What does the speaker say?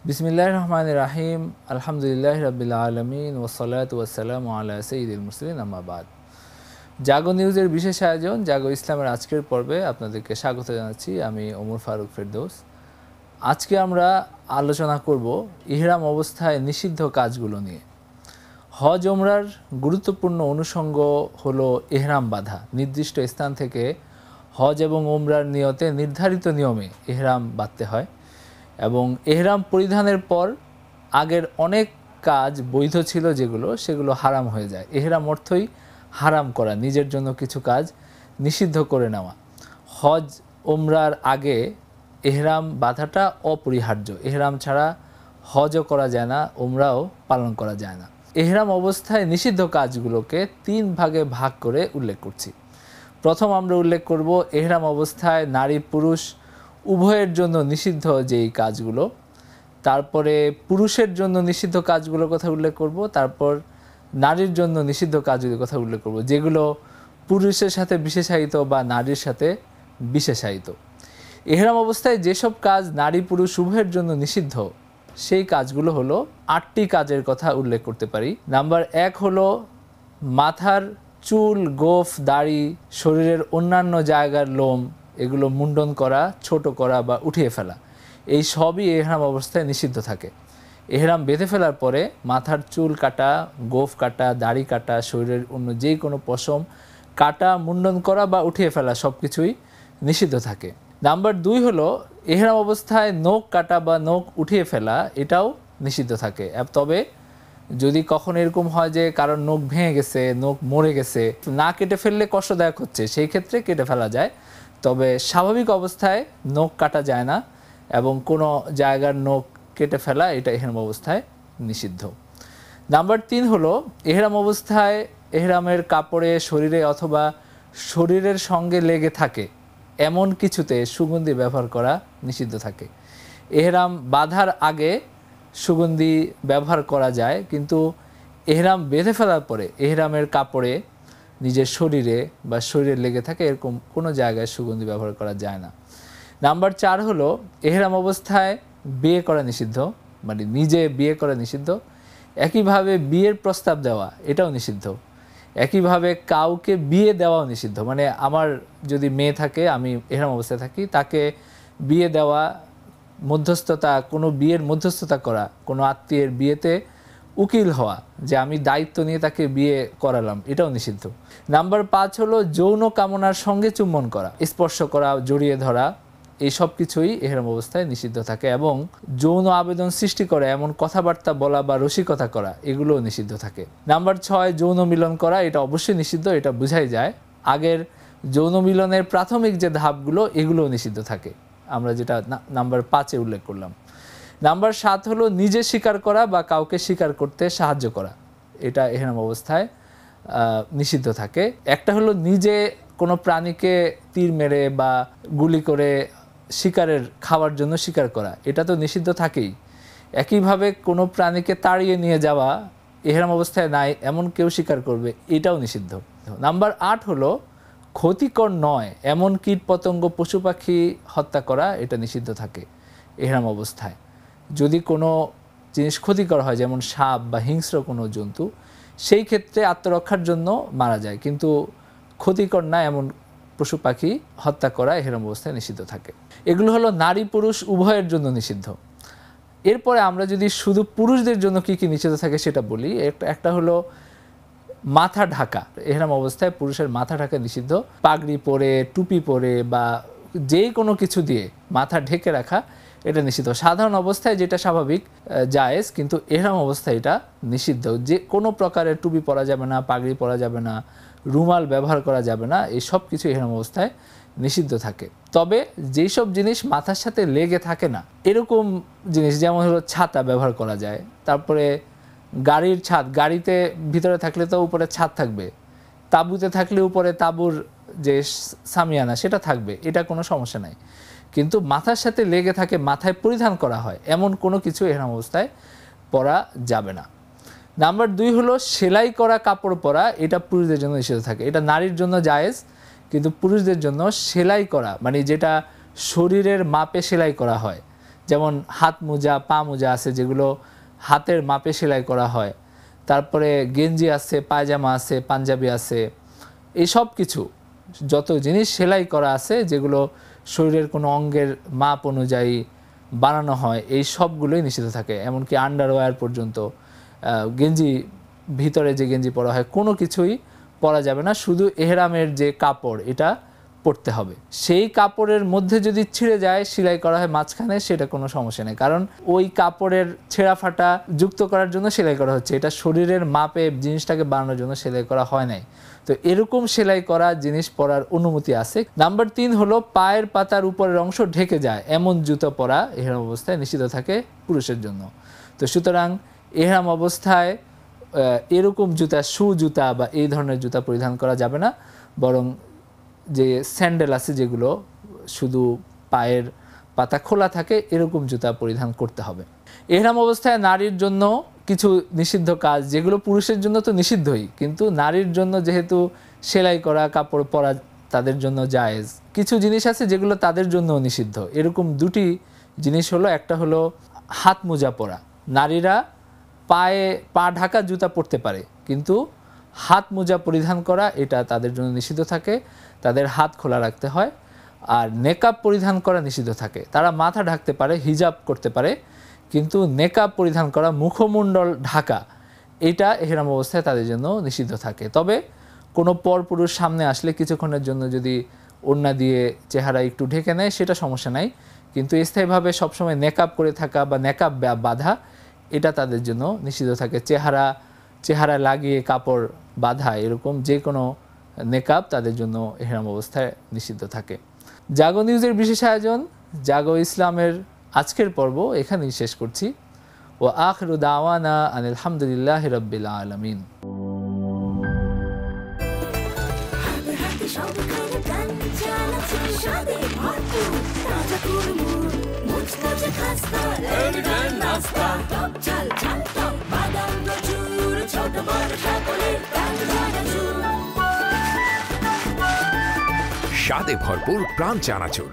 বিসমিল্লাহির রহমানির রাহিম। আলহামদুলিল্লাহি রাব্বিল আলামিন ওয়াসসালাতু ওয়াসসালামু আলা সাইয়্যিদিল মুরসালিন, আম্মা বাদ। জাগো নিউজের বিশেষ আয়োজন জাগো ইসলামের আজকের পর্বে আপনাদেরকে স্বাগত জানাচ্ছি। আমি ওমর ফারুক ফেরদৌস। আজকে আমরা আলোচনা করব ইহরাম অবস্থায় নিষিদ্ধ কাজগুলো নিয়ে। হজ ওমরার গুরুত্বপূর্ণ অনুষঙ্গ হলো ইহরাম বাঁধা। নির্দিষ্ট স্থান থেকে হজ এবং ওমরার নিয়তে নির্ধারিত নিয়মে ইহরাম বাঁধতে হয় এবং ইহরাম পরিধানের পর আগের অনেক কাজ বৈধ ছিল সেগুলো হারাম হয়ে যায়। ইহরাম অর্থই হারাম করা, নিজের জন্য কিছু কাজ নিষিদ্ধ করে নেওয়া। হজ ওমরার আগে ইহরাম বাঁধাটা অপরিহার্য। ইহরাম ছাড়া হজও করা যায় না, ওমরাও পালন করা যায় না। ইহরাম অবস্থায় নিষিদ্ধ কাজগুলোকে 3 ভাগে ভাগ করে উল্লেখ করছি। প্রথম আমরা উল্লেখ করব ইহরাম অবস্থায় নারী পুরুষ উভয়ের জন্য নিষিদ্ধ যেই কাজগুলো। তারপরে পুরুষের জন্য নিষিদ্ধ কাজগুলোর কথা উল্লেখ করব। তারপর নারীর জন্য নিষিদ্ধ কাজগুলোর কথা উল্লেখ করব, যেগুলো পুরুষের সাথে বিশেষায়িত বা নারীর সাথে বিশেষায়িত। ইহরাম অবস্থায় যেসব কাজ নারী পুরুষ উভয়ের জন্য নিষিদ্ধ সেই কাজগুলো হলো 8টি কাজের কথা উল্লেখ করতে পারি। নাম্বার 1 হলো মাথার চুল, গোঁফ, দাড়ি, শরীরের অন্যান্য জায়গার লোম এগুলো মুন্ডন করা, ছোট করা বা উঠিয়ে ফেলা। এই সবই ইহরাম অবস্থায় নিষিদ্ধ থাকে। ইহরাম বেঁধে ফেলার পরে মাথার চুল কাটা, গোঁফ কাটা, দাড়ি কাটা, শরীরের অন্য যে কোনো পশম কাটা, মুন্ডন করা বা উঠিয়ে ফেলা সব কিছুই নিষিদ্ধ থাকে। নাম্বার 2 হলো ইহরাম অবস্থায় নখ কাটা বা নখ উঠিয়ে ফেলা, এটাও নিষিদ্ধ থাকে। তবে যদি কখনো এরকম হয় যে কারোর নখ ভেঙে গেছে, নখ মরে গেছে, না কেটে ফেললে কষ্টদায়ক হচ্ছে, সেই ক্ষেত্রে কেটে ফেলা যায়। তবে স্বাভাবিক অবস্থায় নখ কাটা যায় না এবং কোনো জায়গার নখ কেটে ফেলা এটা ইহরাম অবস্থায় নিষিদ্ধ। নাম্বার 3 হলো ইহরাম অবস্থায় ইহরামের কাপড়ে, শরীরে অথবা শরীরের সঙ্গে লেগে থাকে এমন কিছুতে সুগন্ধি ব্যবহার করা নিষিদ্ধ থাকে। ইহরাম বাঁধার আগে সুগন্ধি ব্যবহার করা যায়, কিন্তু ইহরাম বেঁধে ফেলার পরে ইহরামের কাপড়ে, নিজের শরীরে বা শরীরে লেগে থাকে এরকম কোনো জায়গায় সুগন্ধি ব্যবহার করা যায় না। নাম্বার 4 হলো ইহরাম অবস্থায় বিয়ে করা নিষিদ্ধ, মানে নিজে বিয়ে করা নিষিদ্ধ। একইভাবে বিয়ের প্রস্তাব দেওয়া এটাও নিষিদ্ধ। একইভাবে কাউকে বিয়ে দেওয়াও নিষিদ্ধ, মানে আমার যদি মেয়ে থাকে, আমি ইহরাম অবস্থায় থাকি, তাকে বিয়ে দেওয়া, মধ্যস্থতা, কোনো বিয়ের মধ্যস্থতা করা, কোনো আত্মীয়ের বিয়েতে উকিল হওয়া, যে আমি দায়িত্ব নিয়ে তাকে বিয়ে করালাম, এটাও নিষিদ্ধ। নাম্বার 5 হলো যৌন কামনার সঙ্গে চুম্বন করা, স্পর্শ করা, জড়িয়ে ধরা, এই সব কিছুই ইহরাম অবস্থায় নিষিদ্ধ থাকে। এবং যৌন আবেদন সৃষ্টি করে এমন কথাবার্তা বলা বা রসিকতা করা, এগুলোও নিষিদ্ধ থাকে। নাম্বার 6 যৌন মিলন করা, এটা অবশ্যই নিষিদ্ধ, এটা বোঝাই যায়। আগের যৌন মিলনের প্রাথমিক যে ধাপগুলো এগুলোও নিষিদ্ধ থাকে, আমরা যেটা নাম্বার 5-এ উল্লেখ করলাম। নাম্বার 7 হলো নিজে শিকার করা বা কাউকে শিকার করতে সাহায্য করা, এটা ইহরাম অবস্থায় নিষিদ্ধ থাকে। একটা হলো নিজে কোনো প্রাণীকে তীর মেরে বা গুলি করে শিকারের খাওয়ার জন্য শিকার করা, এটা তো নিষিদ্ধ থাকেই। একইভাবে কোনো প্রাণীকে তাড়িয়ে নিয়ে যাওয়া ইহরাম অবস্থায় নাই এমন কেউ শিকার করবে, এটাও নিষিদ্ধ। নাম্বার 8 হলো ক্ষতিকর নয় এমন কীট পতঙ্গ, পশু পাখি হত্যা করা, এটা নিষিদ্ধ থাকে ইহরাম অবস্থায়। যদি কোনো জিনিস ক্ষতিকর হয়, যেমন সাপ বা হিংস্র কোনো জন্তু, সেই ক্ষেত্রে আত্মরক্ষার জন্য মারা যায়, কিন্তু ক্ষতিকর না এমন পশু পাখি হত্যা করা ইহরাম অবস্থায় নিষিদ্ধ থাকে। এগুলো হলো নারী পুরুষ উভয়ের জন্য নিষিদ্ধ। এরপরে আমরা যদি শুধু পুরুষদের জন্য কী কী নিষিদ্ধ থাকে সেটা বলি। একটা হলো মাথা ঢাকা। ইহরাম অবস্থায় পুরুষের মাথা ঢাকা নিষিদ্ধ। পাগড়ি পরে, টুপি পরে বা যেই কোনো কিছু দিয়ে মাথা ঢেকে রাখা, এটা নিষিদ্ধ। সাধারণ অবস্থায় যেটা স্বাভাবিক জায়েজ, কিন্তু ইহরাম অবস্থায় এটা নিষিদ্ধ। যে কোনো প্রকারের টুপি পরা যাবে না, পাগড়ি পরা যাবে না, রুমাল ব্যবহার করা যাবে না, এই সব কিছু ইহরাম অবস্থায় নিষিদ্ধ থাকে। তবে যেই সব জিনিস মাথার সাথে লেগে থাকে না এরকম জিনিস, যেমন হলো ছাতা ব্যবহার করা যায়। তারপরে গাড়ির ছাদ, গাড়িতে ভিতরে থাকলে তো উপরে ছাদ থাকবে, তাঁবুতে থাকলে উপরে তাঁবুর যে সামিয়ানা সেটা থাকবে, এটা কোনো সমস্যা নাই। কিন্তু মাথার সাথে লেগে থাকে, মাথায় পরিধান করা হয় এমন কোনো কিছু ইহরাম অবস্থায় পরা যাবে না। নাম্বার 2 হলো সেলাই করা কাপড় পরা, এটা পুরুষদের জন্য নিষিদ্ধ থাকে। এটা নারীর জন্য জায়েজ, কিন্তু পুরুষদের জন্য সেলাই করা, মানে যেটা শরীরের মাপে সেলাই করা হয়, যেমন হাত মোজা, পা মোজা আছে যেগুলো হাতের মাপে সেলাই করা হয়, তারপরে গেঞ্জি আছে, পায়জামা আছে, পাঞ্জাবি আছে, এই সব কিছু যত জিনিস সেলাই করা আছে যেগুলো শরীরের কোনো অঙ্গের মাপ অনুযায়ী বানানো হয়, এই সবগুলোই নিষিদ্ধ থাকে। এমনকি আন্ডারওয়্যার পর্যন্ত, গেঞ্জি, ভিতরে যে গেঞ্জি পরা হয় কোনো কিছুই পরা যাবে না, শুধু এহরামের যে কাপড় এটা পরতে হবে। সেই কাপড়ের মধ্যে যদি ছিঁড়ে যায়, সেলাই করা হয় মাঝখানে, সেটা কোনো সমস্যা নেই, কারণ ওই কাপড়ের ছেঁড়া ফাটা যুক্ত করার জন্য সেলাই করা হচ্ছে, এটা শরীরের মাপে জিনিসটাকে বানানোর জন্য সেলাই করা হয় নাই। তো এরকম সেলাই করা জিনিস পরার অনুমতি আছে। নাম্বার 3 হলো পায়ের পাতার উপরের অংশ ঢেকে যায় এমন জুতো পরা এহরাম অবস্থায় নিষিদ্ধ থাকে পুরুষের জন্য। তো সুতরাং এহরাম অবস্থায় এরকম জুতা, শু জুতা বা এই ধরনের জুতা পরিধান করা যাবে না, বরং যে স্যান্ডেল আছে যেগুলো শুধু পায়ের পাতা খোলা থাকে এরকম জুতা পরিধান করতে হবে। এহরাম অবস্থায় নারীর জন্য কিছু নিষিদ্ধ কাজ, যেগুলো পুরুষের জন্য তো নিষিদ্ধই, কিন্তু নারীর জন্য যেহেতু সেলাই করা কাপড় পরা তাদের জন্য জায়েজ, কিছু জিনিস আছে যেগুলো তাদের জন্য নিষিদ্ধ। এরকম দুটি জিনিস হলো, একটা হলো হাত মোজা পরা। নারীরা পায়ে পা ঢাকা জুতা পরতে পারে, কিন্তু হাত মোজা পরিধান করা এটা তাদের জন্য নিষিদ্ধ থাকে, তাদের হাত খোলা রাখতে হয়। আর নেকাব পরিধান করা নিষিদ্ধ থাকে, তারা মাথা ঢাকতে পারে, হিজাব করতে পারে, কিন্তু নেকাব পরিধান করা, মুখমণ্ডল ঢাকা, এটা এহরাম অবস্থায় তাদের জন্য নিষিদ্ধ থাকে। তবে কোনো পরপুরুষ সামনে আসলে কিছুক্ষণের জন্য যদি ওড়না দিয়ে চেহারা একটু ঢেকে নেয় সেটা সমস্যা নাই, কিন্তু স্থায়ীভাবে সবসময় নেকাব করে থাকা বা নেকাব বাঁধা এটা তাদের জন্য নিষিদ্ধ থাকে। চেহারা লাগিয়ে কাপড় বাঁধা এরকম যে কোনো নেকাব তাদের জন্য এহরাম অবস্থায় নিষিদ্ধ থাকে। জাগো নিউজের বিশেষ আয়োজন জাগো ইসলামের আজকের পর্ব এখানেই শেষ করছি। ও আখিরু দাওয়ানা আনিল হামদুলিল্লাহি রাব্বিল আলামিন। স্বাদে ভরপুর প্রাণ চানাচুর।